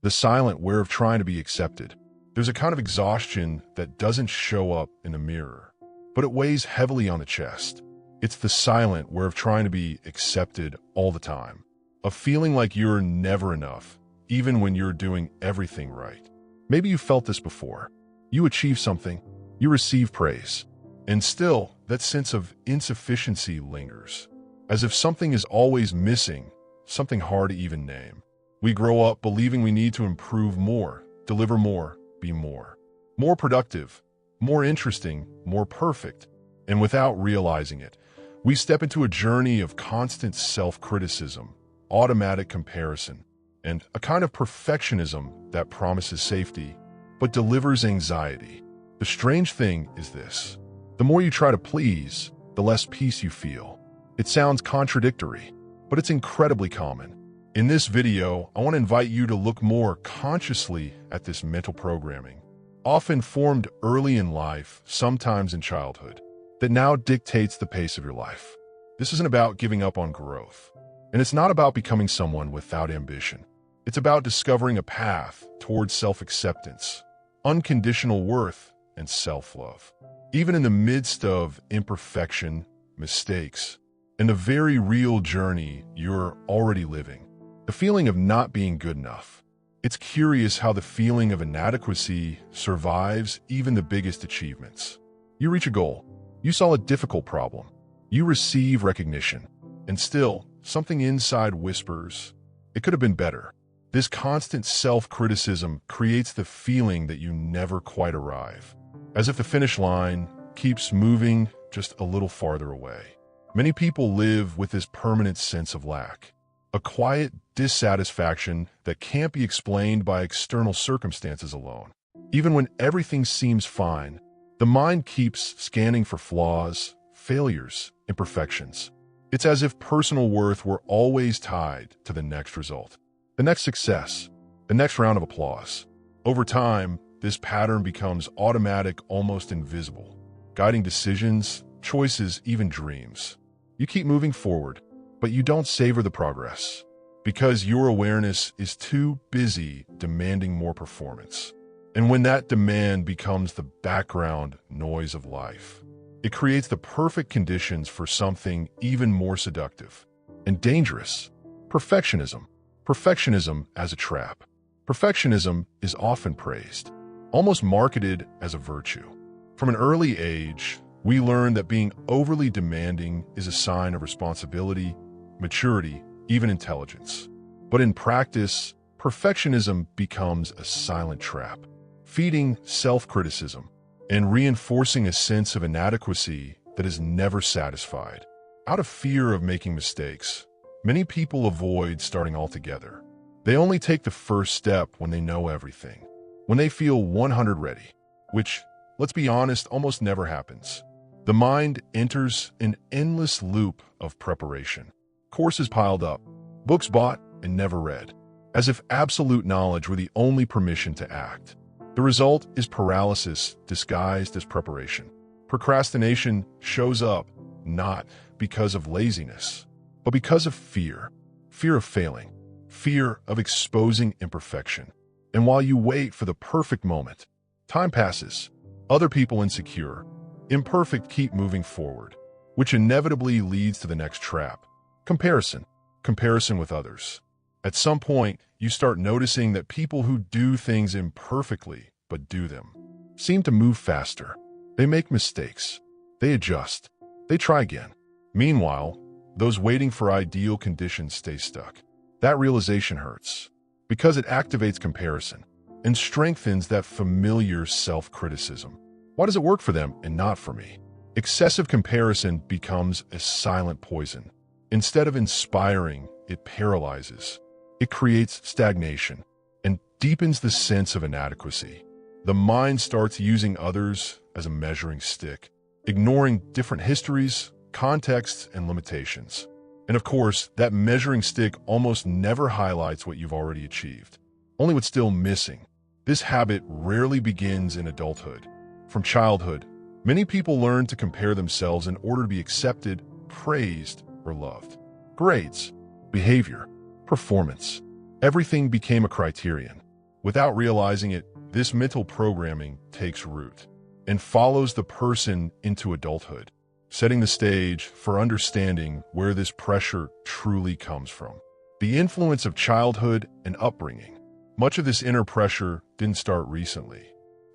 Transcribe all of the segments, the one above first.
the silent wear of trying to be accepted. There's a kind of exhaustion that doesn't show up in the mirror, but it weighs heavily on the chest. It's the silent wear of trying to be accepted all the time, of feeling like you're never enough, even when you're doing everything right. Maybe you felt this before. You achieve something, you receive praise, and still that sense of insufficiency lingers, as if something is always missing, something hard to even name. We grow up believing we need to improve more, deliver more, be more productive, more interesting, more perfect. And without realizing it, we step into a journey of constant self-criticism, automatic comparison, and a kind of perfectionism that promises safety, but delivers anxiety. The strange thing is this: the more you try to please, the less peace you feel. It sounds contradictory, but it's incredibly common. In this video, I want to invite you to look more consciously at this mental programming, often formed early in life, sometimes in childhood, that now dictates the pace of your life. This isn't about giving up on growth, and it's not about becoming someone without ambition. It's about discovering a path towards self-acceptance, unconditional worth, and self-love. Even in the midst of imperfection, mistakes, and the very real journey you're already living, the feeling of not being good enough. It's curious how the feeling of inadequacy survives even the biggest achievements. You reach a goal, you solve a difficult problem, you receive recognition, and still, something inside whispers, it could have been better. This constant self-criticism creates the feeling that you never quite arrive, as if the finish line keeps moving just a little farther away. Many people live with this permanent sense of lack, a quiet dissatisfaction that can't be explained by external circumstances alone. Even when everything seems fine, the mind keeps scanning for flaws, failures, imperfections. It's as if personal worth were always tied to the next result, the next success, the next round of applause. Over time, this pattern becomes automatic, almost invisible, guiding decisions, choices, even dreams. You keep moving forward, but you don't savor the progress because your awareness is too busy demanding more performance. And when that demand becomes the background noise of life, it creates the perfect conditions for something even more seductive and dangerous: perfectionism. Perfectionism as a trap. Perfectionism is often praised, almost marketed as a virtue. From an early age, we learn that being overly demanding is a sign of responsibility, maturity, even intelligence. But in practice, perfectionism becomes a silent trap, feeding self-criticism and reinforcing a sense of inadequacy that is never satisfied. Out of fear of making mistakes, many people avoid starting altogether. They only take the first step when they know everything, when they feel 100 ready, which, let's be honest, almost never happens. The mind enters an endless loop of preparation. Courses piled up, books bought and never read, as if absolute knowledge were the only permission to act. The result is paralysis disguised as preparation. Procrastination shows up not because of laziness, but because of fear. Fear of failing, fear of exposing imperfection. And while you wait for the perfect moment, time passes. Other people insecure, imperfect keep moving forward, which inevitably leads to the next trap: comparison. Comparison with others. At some point, you start noticing that people who do things imperfectly, but do them, seem to move faster. They make mistakes. They adjust. They try again. Meanwhile, those waiting for ideal conditions stay stuck. That realization hurts, because it activates comparison and strengthens that familiar self-criticism. Why does it work for them and not for me? Excessive comparison becomes a silent poison. Instead of inspiring, it paralyzes. It creates stagnation and deepens the sense of inadequacy. The mind starts using others as a measuring stick, ignoring different histories, contexts, and limitations. And of course, that measuring stick almost never highlights what you've already achieved, only what's still missing. This habit rarely begins in adulthood. From childhood, many people learn to compare themselves in order to be accepted, praised, or loved. Grades, behavior, performance, everything became a criterion. Without realizing it, this mental programming takes root and follows the person into adulthood, setting the stage for understanding where this pressure truly comes from. The influence of childhood and upbringing. Much of this inner pressure didn't start recently.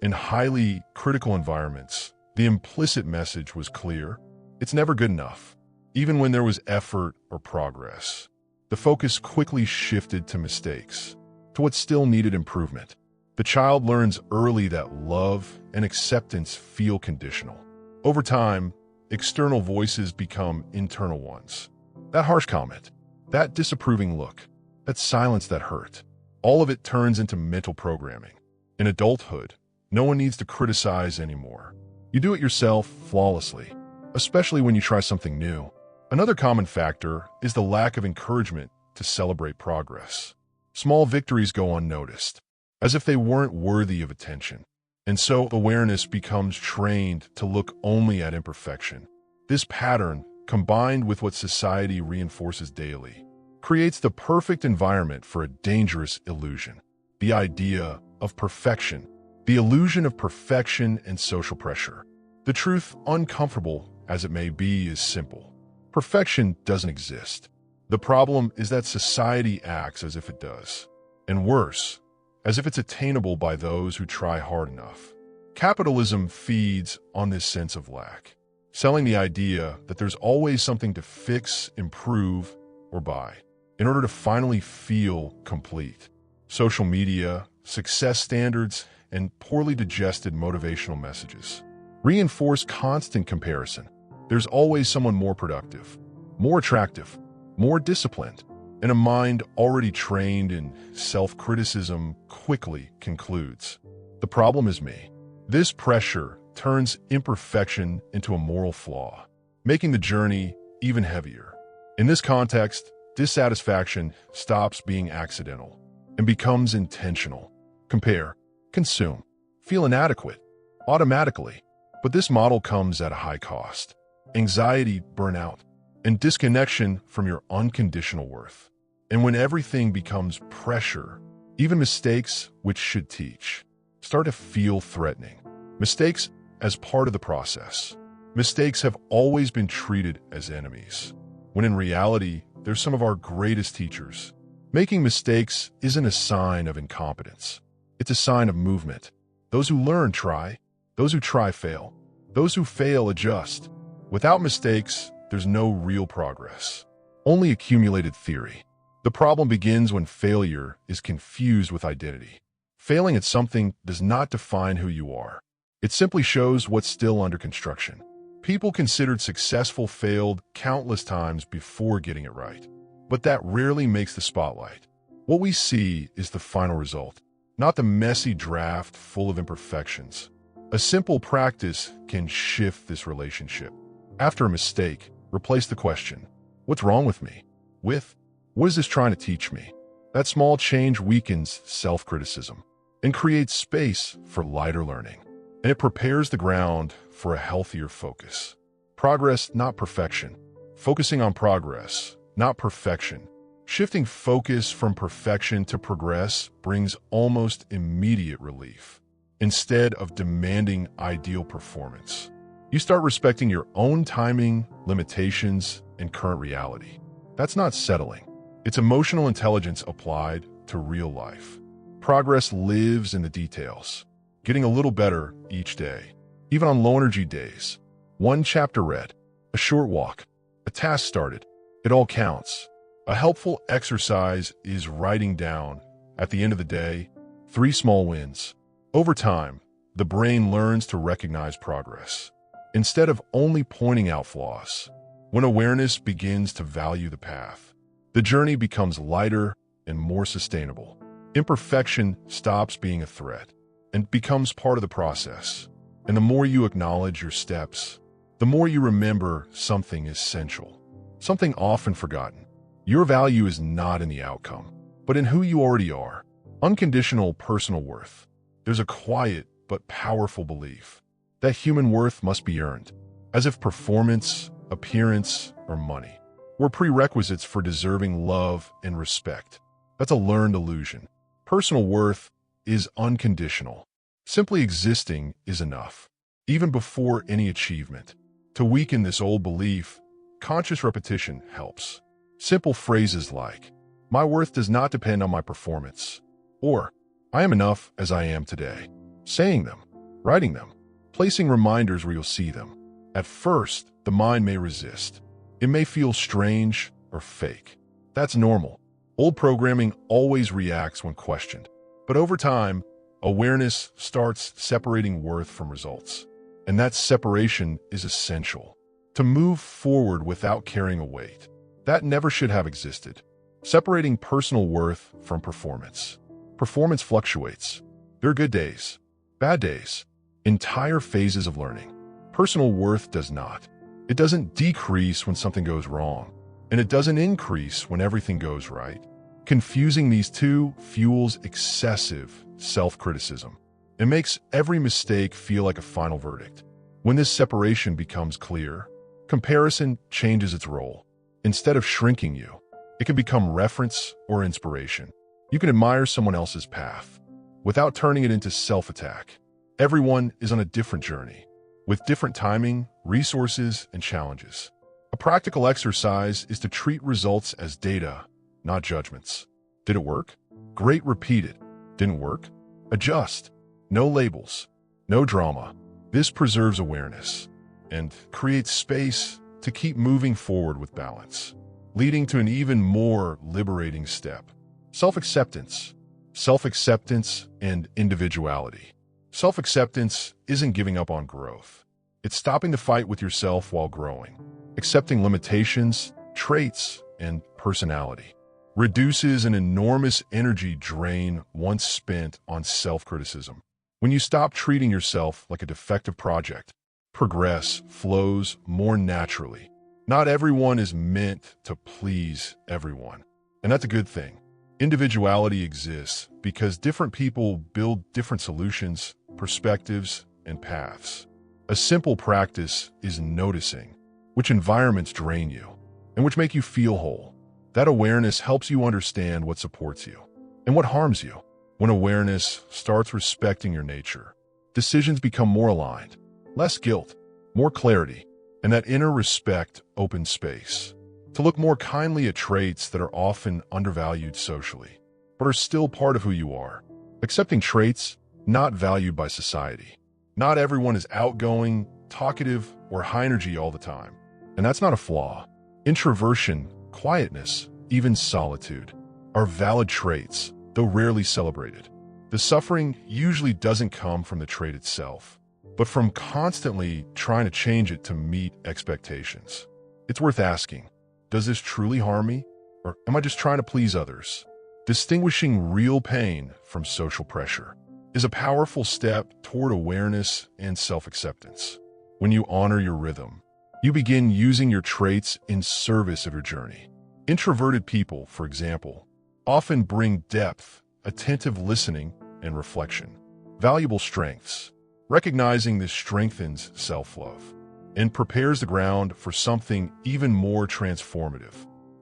In highly critical environments, the implicit message was clear: it's never good enough, even when there was effort or progress. The focus quickly shifted to mistakes, to what still needed improvement. The child learns early that love and acceptance feel conditional. Over time, external voices become internal ones. That harsh comment, that disapproving look, that silence that hurt, all of it turns into mental programming. In adulthood, no one needs to criticize anymore. You do it yourself flawlessly, especially when you try something new. Another common factor is the lack of encouragement to celebrate progress. Small victories go unnoticed, as if they weren't worthy of attention. And so awareness becomes trained to look only at imperfection. This pattern, combined with what society reinforces daily, creates the perfect environment for a dangerous illusion. The idea of perfection. The illusion of perfection and social pressure. The truth, uncomfortable as it may be, is simple. Perfection doesn't exist. The problem is that society acts as if it does. And worse, as if it's attainable by those who try hard enough. Capitalism feeds on this sense of lack, selling the idea that there's always something to fix, improve, or buy in order to finally feel complete. Social media, success standards, and poorly digested motivational messages reinforce constant comparison. There's always someone more productive, more attractive, more disciplined, and a mind already trained in self-criticism quickly concludes, the problem is me. This pressure turns imperfection into a moral flaw, making the journey even heavier. In this context, dissatisfaction stops being accidental and becomes intentional. Compare, consume, feel inadequate, automatically. But this model comes at a high cost. Anxiety, burnout, and disconnection from your unconditional worth. And when everything becomes pressure, even mistakes, which should teach, start to feel threatening. Mistakes as part of the process. Mistakes have always been treated as enemies, when in reality, they're some of our greatest teachers. Making mistakes isn't a sign of incompetence. It's a sign of movement. Those who learn try. Those who try fail. Those who fail adjust. Without mistakes, there's no real progress. Only accumulated theory. The problem begins when failure is confused with identity. Failing at something does not define who you are. It simply shows what's still under construction. People considered successful failed countless times before getting it right. But that rarely makes the spotlight. What we see is the final result, not the messy draft full of imperfections. A simple practice can shift this relationship. After a mistake, replace the question, what's wrong with me? With, what is this trying to teach me? That small change weakens self-criticism and creates space for lighter learning. And it prepares the ground for a healthier focus. Progress, not perfection. Focusing on progress, not perfection. Shifting focus from perfection to progress brings almost immediate relief. Instead of demanding ideal performance, you start respecting your own timing, limitations, and current reality. That's not settling. It's emotional intelligence applied to real life. Progress lives in the details, getting a little better each day. Even on low-energy days, one chapter read, a short walk, a task started, it all counts. A helpful exercise is writing down, at the end of the day, 3 small wins. Over time, the brain learns to recognize progress, instead of only pointing out flaws. When awareness begins to value the path, the journey becomes lighter and more sustainable. Imperfection stops being a threat and becomes part of the process. And the more you acknowledge your steps, the more you remember something essential, something often forgotten. Your value is not in the outcome, but in who you already are. Unconditional personal worth. There's a quiet but powerful belief that human worth must be earned, as if performance, appearance, or money were prerequisites for deserving love and respect. That's a learned illusion. Personal worth is unconditional. Simply existing is enough, even before any achievement. To weaken this old belief, conscious repetition helps. Simple phrases like, "My worth does not depend on my performance," or "I am enough as I am today." Saying them, writing them, placing reminders where you'll see them. At first, the mind may resist. It may feel strange or fake. That's normal. Old programming always reacts when questioned. But over time, awareness starts separating worth from results. And that separation is essential to move forward without carrying a weight that never should have existed. Separating personal worth from performance. Performance fluctuates. There are good days, bad days, entire phases of learning. Personal worth does not. It doesn't decrease when something goes wrong, and it doesn't increase when everything goes right. Confusing these two fuels excessive self-criticism. It makes every mistake feel like a final verdict. When this separation becomes clear, comparison changes its role. Instead of shrinking you, it can become reference or inspiration. You can admire someone else's path without turning it into self-attack. Everyone is on a different journey, with different timing, resources, and challenges. A practical exercise is to treat results as data, not judgments. Did it work? Great, repeat it. Didn't work? Adjust. No labels, no drama. This preserves awareness and creates space to keep moving forward with balance, leading to an even more liberating step. Self-acceptance. Self-acceptance and individuality. Self-acceptance isn't giving up on growth. It's stopping the fight with yourself while growing. Accepting limitations, traits, and personality reduces an enormous energy drain once spent on self-criticism. When you stop treating yourself like a defective project, progress flows more naturally. Not everyone is meant to please everyone, and that's a good thing. Individuality exists because different people build different solutions, perspectives, and paths. A simple practice is noticing which environments drain you and which make you feel whole. That awareness helps you understand what supports you and what harms you. When awareness starts respecting your nature, decisions become more aligned, less guilt, more clarity, and that inner respect opens space to look more kindly at traits that are often undervalued socially, but are still part of who you are. Accepting traits not valued by society. Not everyone is outgoing, talkative, or high energy all the time, and that's not a flaw. Introversion, quietness, even solitude are valid traits, though rarely celebrated. The suffering usually doesn't come from the trait itself, but from constantly trying to change it to meet expectations. It's worth asking, does this truly harm me, or am I just trying to please others? Distinguishing real pain from social pressure is a powerful step toward awareness and self-acceptance. When you honor your rhythm, you begin using your traits in service of your journey. Introverted people, for example, often bring depth, attentive listening, and reflection. Valuable strengths. Recognizing this strengthens self-love and prepares the ground for something even more transformative.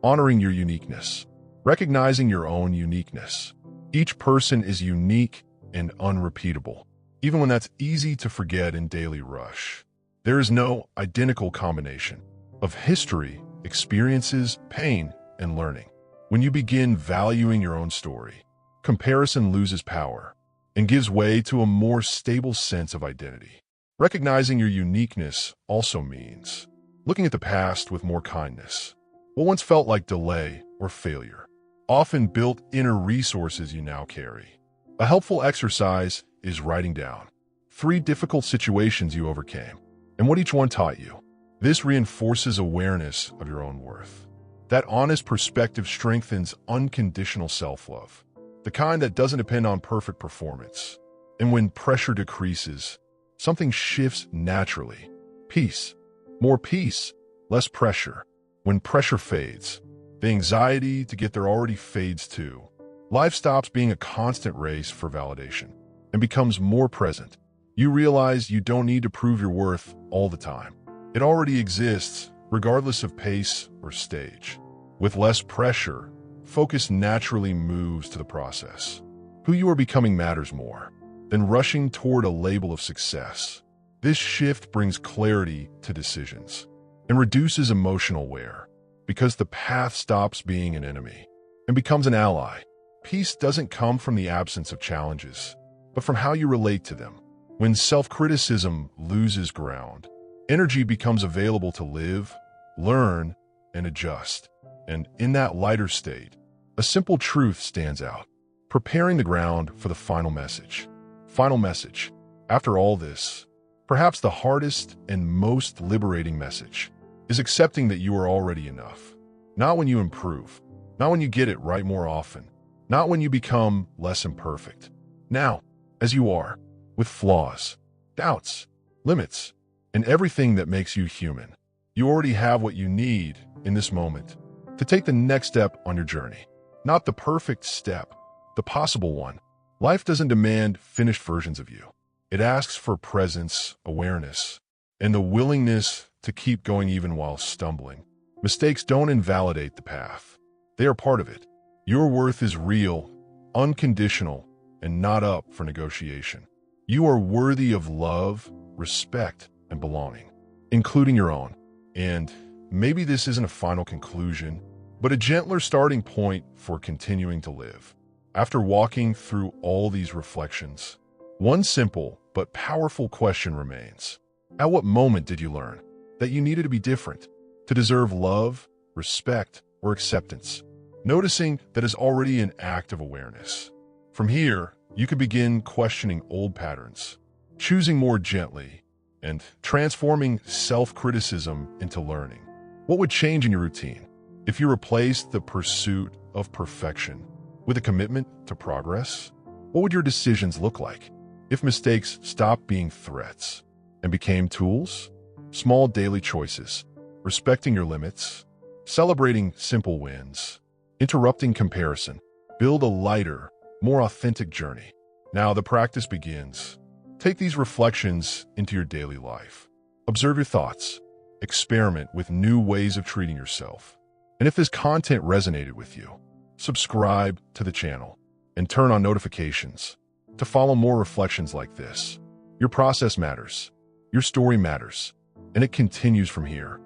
Honoring your uniqueness. Recognizing your own uniqueness. Each person is unique and unrepeatable, even when that's easy to forget in daily rush. There is no identical combination of history, experiences, pain, and learning. When you begin valuing your own story, comparison loses power and gives way to a more stable sense of identity. Recognizing your uniqueness also means looking at the past with more kindness. What once felt like delay or failure often built inner resources you now carry. A helpful exercise is writing down 3 difficult situations you overcame and what each one taught you. This reinforces awareness of your own worth. That honest perspective strengthens unconditional self-love, the kind that doesn't depend on perfect performance. And when pressure decreases, something shifts naturally. Peace. More peace, less pressure. When pressure fades, the anxiety to get there already fades too. Life stops being a constant race for validation and becomes more present. You realize you don't need to prove your worth all the time. It already exists, regardless of pace or stage. With less pressure, focus naturally moves to the process. Who you are becoming matters more than rushing toward a label of success. This shift brings clarity to decisions and reduces emotional wear because the path stops being an enemy and becomes an ally. Peace doesn't come from the absence of challenges, but from how you relate to them. When self-criticism loses ground, energy becomes available to live, learn, and adjust. And in that lighter state, a simple truth stands out, preparing the ground for the final message. Final message. After all this, perhaps the hardest and most liberating message is accepting that you are already enough. Not when you improve, not when you get it right more often, not when you become less imperfect. Now, as you are, with flaws, doubts, limits, and everything that makes you human, you already have what you need in this moment to take the next step on your journey. Not the perfect step, the possible one. Life doesn't demand finished versions of you. It asks for presence, awareness, and the willingness to keep going even while stumbling. Mistakes don't invalidate the path. They are part of it. Your worth is real, unconditional, and not up for negotiation. You are worthy of love, respect, and belonging, including your own. And maybe this isn't a final conclusion, but a gentler starting point for continuing to live. After walking through all these reflections, one simple but powerful question remains. At what moment did you learn that you needed to be different, to deserve love, respect, or acceptance? Noticing that is already an act of awareness. From here, you can begin questioning old patterns, choosing more gently, and transforming self-criticism into learning. What would change in your routine if you replaced the pursuit of perfection with a commitment to progress? What would your decisions look like if mistakes stopped being threats and became tools? Small daily choices, respecting your limits, celebrating simple wins, interrupting comparison, build a lighter, more authentic journey. Now the practice begins. Take these reflections into your daily life. Observe your thoughts. Experiment with new ways of treating yourself. And if this content resonated with you, subscribe to the channel and turn on notifications to follow more reflections like this. Your process matters. Your story matters. And it continues from here.